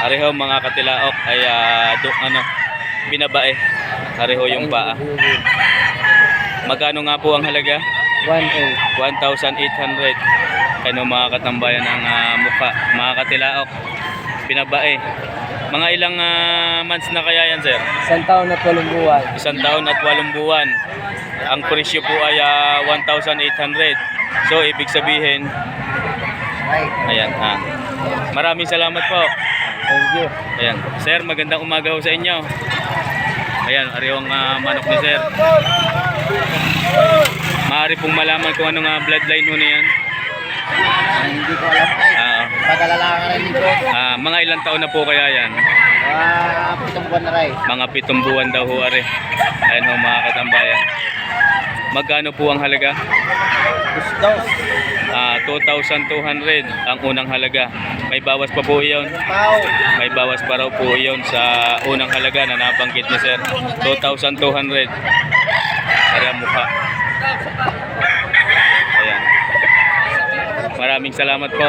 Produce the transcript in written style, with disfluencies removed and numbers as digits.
Pareho mga katilaok ay binabae. Pareho yung paa. Magkano nga po ang halaga? 1,800. Ano mga katambayan ng mukha, mga katilaok, binabae. Mga ilang months na kaya yan, sir? 1 taon at 8 buwan. 1 taon at 8 buwan. Ang presyo po ay 1,800. So ibig sabihin, ayan ha. Maraming salamat po. Thank you. Ayan, sir, magandang umaga ho sa inyo. Ayan, ariyong manok ni sir. Maaari pong malaman kung anong bloodline ho niyan. Hindi ko alam ay. Padalala ka rin dito. Mga ilang taon na po kaya yan? 7 buwan na rin. Mga 7 buwan daw ho, are. Ayan ho mga katambayan. Magkano po ang halaga? Gusto. 2,200 ang unang halaga. May bawas pa po iyon. Pao. May bawas pa raw po iyon sa unang halaga na nabanggit ni sir. 2,200. Para mukha. Ayan. Maraming salamat po.